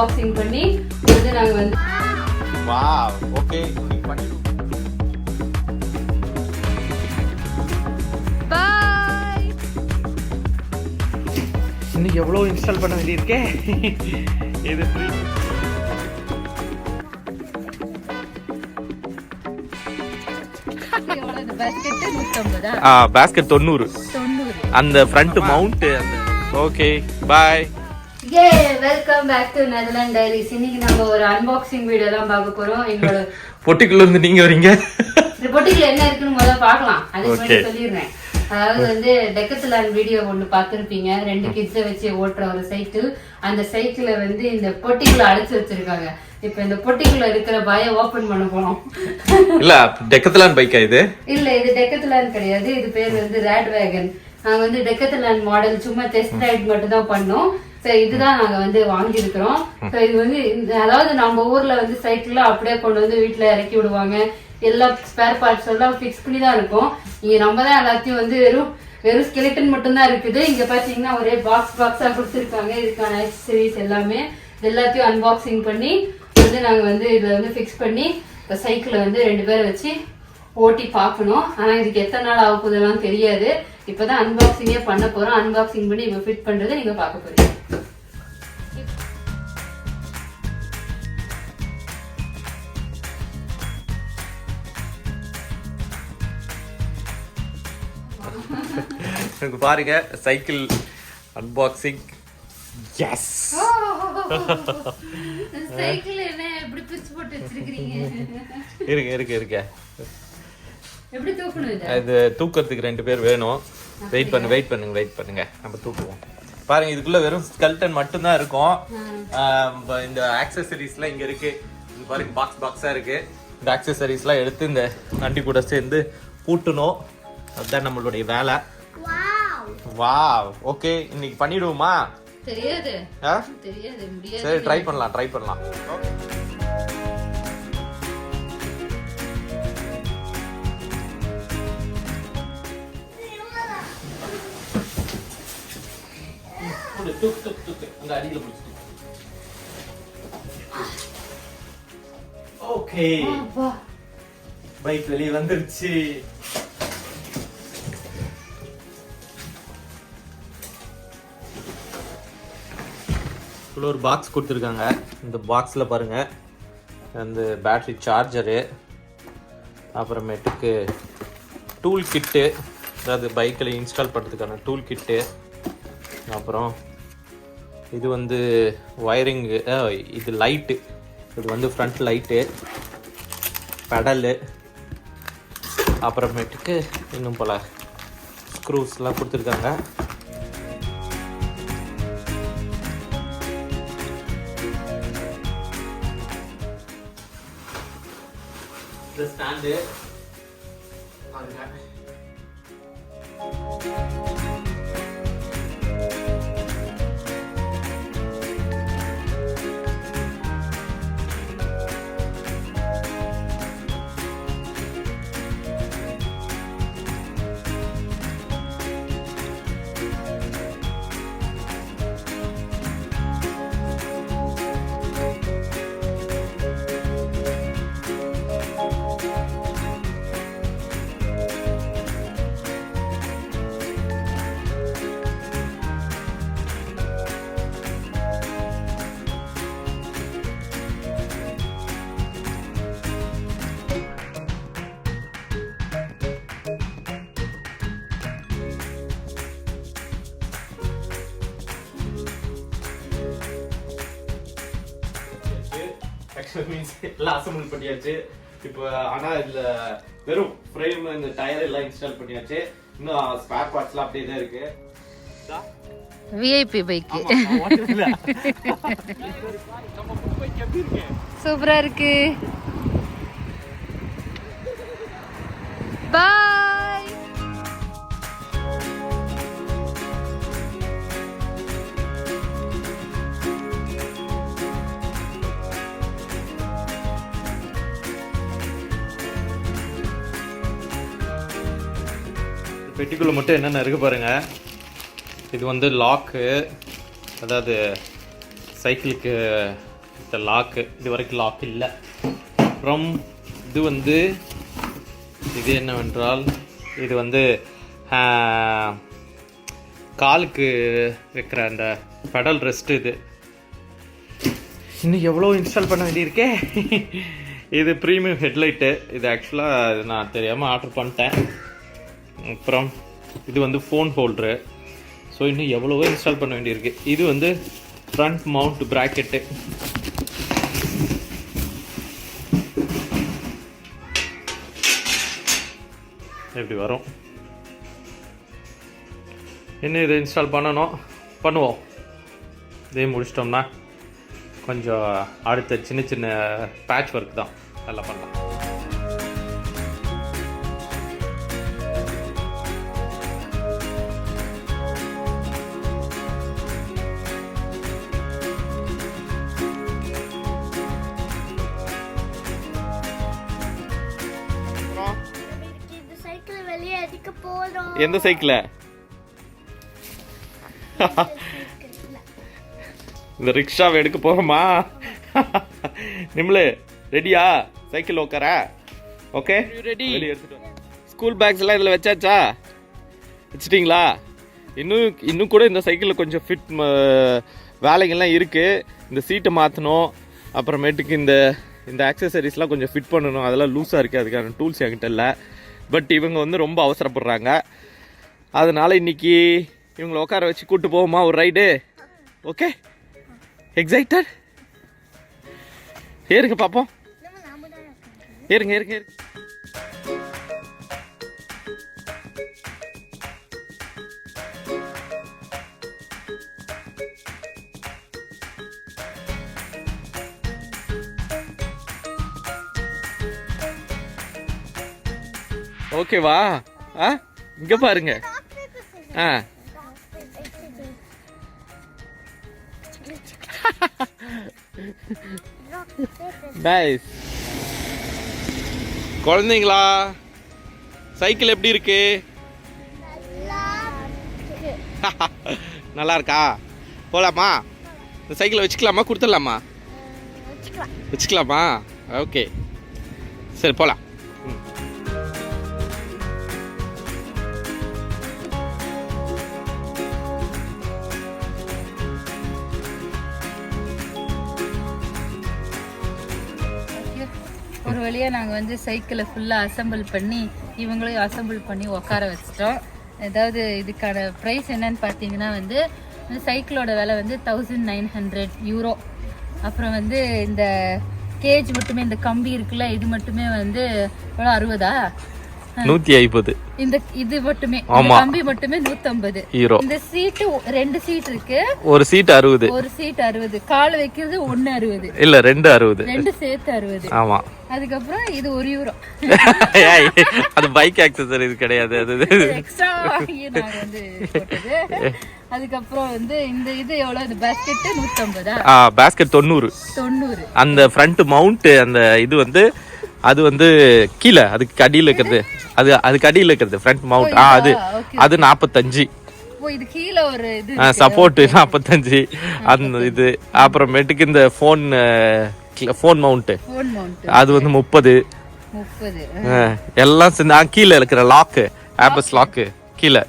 Unboxing பண்ணி வந்து நாங்க வந்து வாவ் ஓகே பண்ணிடுவோம். பை. இன்னைக்கு எவ்வளோ இன்ஸ்டால் பண்ண வேண்டியிருக்கே. இது ஃப்ரீ. பேஸ்கெட் 90 அந்த front mount. Okay bye. Welcome back to Netherland diaries. இன்னைக்கு நம்ம ஒரு அன்பாக்சிங் வீடியோ தான் பார்க்க போறோம். எங்களோட பொட்டிக்குள்ள இருந்து நீங்க வரீங்க. இந்த பொட்டிக்குள்ள என்ன இருக்குன்னு முதல்ல பார்க்கலாம். அதுக்கு முன்னாடி சொல்லிடுறேன். அதாவது வந்து டெக்கத்லான் வீடியோ ஒன்று பார்த்துருப்பீங்க. 2 கிட்ஸை வச்சு ஓட்டுற ஒரு சைக்கிள். அந்த சைக்கிளை வந்து இந்த பொட்டிக்குள்ள அடைச்சு வச்சிருக்காங்க. இப்ப இந்த பொட்டிக்குள்ள இருக்கிற பாய ஓபன் பண்ண போறோம். இல்ல டெக்கத்லான் பைக்கா இது? இல்ல இது டெக்கத்லான் கிடையாது. இது பேர் வந்து ராட்வேகன். நாங்க வந்து டெக்கத்லான் மாடல் சும்மா டெஸ்ட் ரைட் மட்டும் தான் பண்ணோம். இதுதான் நாங்க வந்து வாங்கியிருக்கிறோம். இது வந்து அதாவது நம்ம ஊர்ல வந்து சைக்கிள்ல அப்படியே கொண்டு வந்து வீட்டுல இறக்கி விடுவாங்க. எல்லா ஸ்பேர் பார்ட்ஸ் எல்லாம் பிக்ஸ் பண்ணி தான் இருக்கும். இங்க நம்ம தான் எல்லாத்தையும் வந்து வெறும் ஸ்கெலிட்டன் மட்டும் தான் இருக்குது. இங்க பாத்தீங்கன்னா ஒரே பாக்ஸா கொடுத்துருக்காங்க. இதுக்கான ஆக்சசரிஸ் எல்லாமே எல்லாத்தையும் அன்பாக்சிங் பண்ணி வந்து நாங்க வந்து இதுல வந்து பிக்ஸ் பண்ணி இப்ப சைக்கிளை வந்து 2 பேரை வச்சு ஓட்டி பார்க்கணும். ஆனா இதுக்கு எத்தனை நாள் ஆக போதெல்லாம் தெரியாது. இப்பதான் அன்பாக்சிங்கே பண்ண போறோம். அன்பாக்சிங் பண்ணி இப்ப ஃபிட் பண்றதை நீங்க பார்க்க போறீங்க. பாருங்க சைக்கிள் அன்பாக்சிங். எஸ். சைக்கிள் என்ன எப்படி பிரிச்சு போட்டு வச்சிருக்கீங்க? இருங்க எப்படி தூக்கணும் இது? இது தூக்கிறதுக்கு 2 பேர் வேணும். வெயிட் பண்ணுங்க நம்ம தூக்குவோம். பாருங்க இதுக்குள்ள வெறும் ஸ்கெல்டன் மட்டும் தான் இருக்கும். இந்த ஆக்சசரிஸ்லாம் இங்க இருக்கு. இது பாருங்க பாக்ஸா இருக்கு. இந்த ஆக்சசரிஸ்லாம் எடுத்து இந்த வண்டி கூட சேர்ந்து பூட்டணும். அதுதான் நம்மளுடைய வேலை. வாவ் ஓகே இன்னைக்கு பண்ணிடுவோமா? தெரியாது. சரி ட்ரை பண்ணலாம். ஓகே பைக் வெளியே வந்துருச்சு. ஒரு பாக்ஸ் கொடுத்துருக்காங்க. இந்த பாக்ஸில் பாருங்க அந்த பேட்டரி சார்ஜரு, அப்புறமேட்டுக்கு டூல் கிட்டு, அதாவது பைக்கில் இன்ஸ்டால் பண்ணுறதுக்கான டூல் கிட்டு, அப்புறம் இது வந்து வயரிங்கு, இது லைட்டு, இது வந்து ஃப்ரண்ட் லைட்டு, பெடலு, அப்புறமேட்டுக்கு இன்னும் போல் ஸ்க்ரூஸ்லாம் கொடுத்துருக்காங்க. ஸ்டாண்டு எல்லாம் அசம்பிள் பண்ணியாச்சு. இப்போ ஆனா இதுல வெறும் ஃப்ரேம் இந்த டயர் எல்லாம் இன்ஸ்டால் பண்ணியாச்சு. இன்னும் ஸ்பேர் பார்ட்ஸ்லாம் அப்படியே தான் இருக்கு. விஐபி பைக் சூப்பரா இருக்கு. பாய். பெட்டிக்குள்ள மட்டும் என்னென்ன இருக்கு பாருங்க. இது வந்து லாக்கு, அதாவது சைக்கிளுக்கு த லாக்கு. இது வரைக்கும் லாக் இல்லை. அப்புறம் இது வந்து இது என்னவென்றால் இது வந்து காலுக்கு வைக்கிற அந்த பெடல் ரெஸ்ட். இது இன்னும் எவ்வளோ இன்ஸ்டால் பண்ண வேண்டியிருக்கே. இது ப்ரீமியம் ஹெட்லைட்டு. இது ஆக்சுவலாக இது நான் தெரியாமல் ஆர்டர் பண்ணிட்டேன். அப்புறம் இது வந்து ஃபோன் ஹோல்டரு. ஸோ இன்னும் எவ்வளவோ இன்ஸ்டால் பண்ண வேண்டியிருக்கு. இது வந்து ஃப்ரண்ட் மவுண்ட் ப்ராக்கெட்டு. எப்படி வரும் இன்னும் இதை இன்ஸ்டால் பண்ணுவோம். இதே முடிச்சிட்டோம்னா கொஞ்சம் அடுத்த சின்ன சின்ன பேட்ச் ஒர்க் தான் நல்லா பண்ணலாம். எந்த சைக்கிள்? இந்த ரிக்ஷாவை எடுக்க போறோமா? நிம்மளே ரெடியா? சைக்கிள் உட்கார. Okay ready. ஸ்கூல் பேக்ஸ் எல்லாம் இதில் வச்சாச்சா? வச்சிட்டிங்களா? இன்னும் கூட இந்த சைக்கிளில் கொஞ்சம் ஃபிட் வேலைகள்லாம் இருக்குது. இந்த சீட்டை மாற்றணும். அப்புறமேட்டுக்கு இந்த ஆக்சசரிஸ்லாம் கொஞ்சம் ஃபிட் பண்ணணும். அதெல்லாம் லூஸாக இருக்குது. அதுக்கான டூல்ஸ் என்கிட்ட இல்லை. பட் இவங்க வந்து ரொம்ப அவசரப்படுறாங்க. அதனால் இன்றைக்கி இவங்களை உட்கார வச்சு கூப்பிட்டு போவோமா ஒரு ரைடு? Okay, excited? ஏறுங்க பார்ப்போம். ஏறுங்க. ஓகேவா? இங்க பாருங்க. நைஸ். குழந்தைங்களா, சைக்கிள் எப்படி இருக்கு? நல்லா இருக்கா? போலாமா? இந்த சைக்கிளை வச்சுக்கலாமா? கொடுத்துடலாமா? வச்சுக்கலாமா? ஓகே, சரி போலாம். ஒரு வழியாக நாங்கள் வந்து சைக்கிளை ஃபுல்லாக அசம்பிள் பண்ணி இவங்களையும் அசம்பிள் பண்ணி உட்கார வச்சிட்டோம். ஏதாவது இதுக்கான ப்ரைஸ் என்னன்னு பார்த்தீங்கன்னா வந்து இந்த சைக்கிளோட விலை வந்து 1900 யூரோ. அப்புறம் வந்து இந்த கேஜ் மட்டுமே, இந்த கம்பி இருக்குல்ல, இது மட்டுமே வந்து எவ்வளோ 60? 150. இந்த இது மட்டுமே, கம்பி மட்டுமே 150 யூரோ. இந்த சீட்டு 2 சீட் இருக்கு. ஒரு சீட் 60. கால் வைக்கிறது 1 60. இல்ல 2 60. 2 சேர்த்து 60. ஆமா. அதுக்கப்புறம் இது 1 யூரோ. அது பைக் ஆக்சஸரி இது கிடையாது. அது எக்ஸ்ட்ரா வாங்கி நாங்க வந்து போட்டது. அதுக்கப்புறம் வந்து இந்த இது எவ்வளவு? இந்த பாஸ்கெட் 150. பாஸ்கெட் 90. அந்த ஃப்ரண்ட் மவுண்ட் அந்த இது வந்து அது வந்து கீழே அதுக்கு அடியில் இருக்கிறது. அதுக்கு அடியில் இருக்கிறது ஃப்ரண்ட் மவுண்ட். அது 45. இது கீழே ஒரு இது சப்போர்ட் 45. அந்த இது அப்புறமேட்டுக்கு இந்த ஃபோன் மவுண்ட் அது வந்து 30. எல்லாம் சேர்ந்து கீழே இருக்கிற லாக்கு, ஆபஸ் லாக்கு கீழே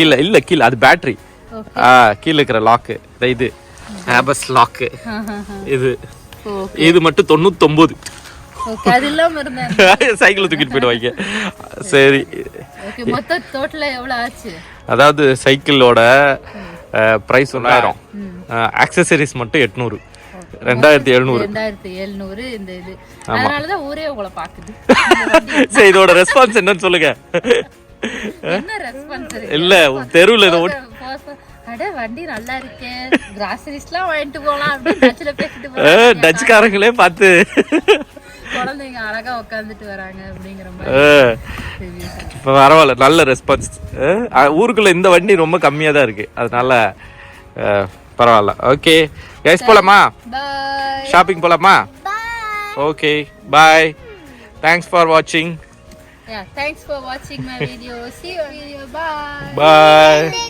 இல்ல அது பேட்டரி. கீழே இருக்கிற லாக்கு இது ஆபஸ் லாக்கு. இது மட்டும் 99. சைக்கிள் தூக்கிட்டு போயிடுவாங்க. சரி, அதாவது சைக்கிளோட பிரைஸ் 1000, ஆக்சசரிஸ் மட்டும் 800. 2700. இந்த இது அதனாலதான் ஊரே உங்களை பாக்குது. சரி, இதோட ரெஸ்பான்ஸ் என்னன்னு சொல்லுங்க. இல்ல தெருவுல இதை அட வண்டி நல்லா இருக்கே, கிராசரிஸ்லாம் வாங்கிட்டு போலாம் அப்படின்னு டச்ல பேசிட்டு போறாங்க. டச்சுக்காரங்களே பார்த்து குழந்தைங்க அழகா உட்காந்துட்டு வராங்க அப்படிங்கிற மாதிரி. பரவாயில்ல, நல்ல ரெஸ்பான்ஸ். ஊருக்குள்ள இந்த வண்டி ரொம்ப கம்மியா தான் இருக்கு, அதனால பரவாயில்ல. ஓகே கைஸ், போலாமா? ஷாப்பிங் போலாமா? Okay, bye. Thanks for watching. Yeah, thanks for watching my video. See you on video. Bye. Bye.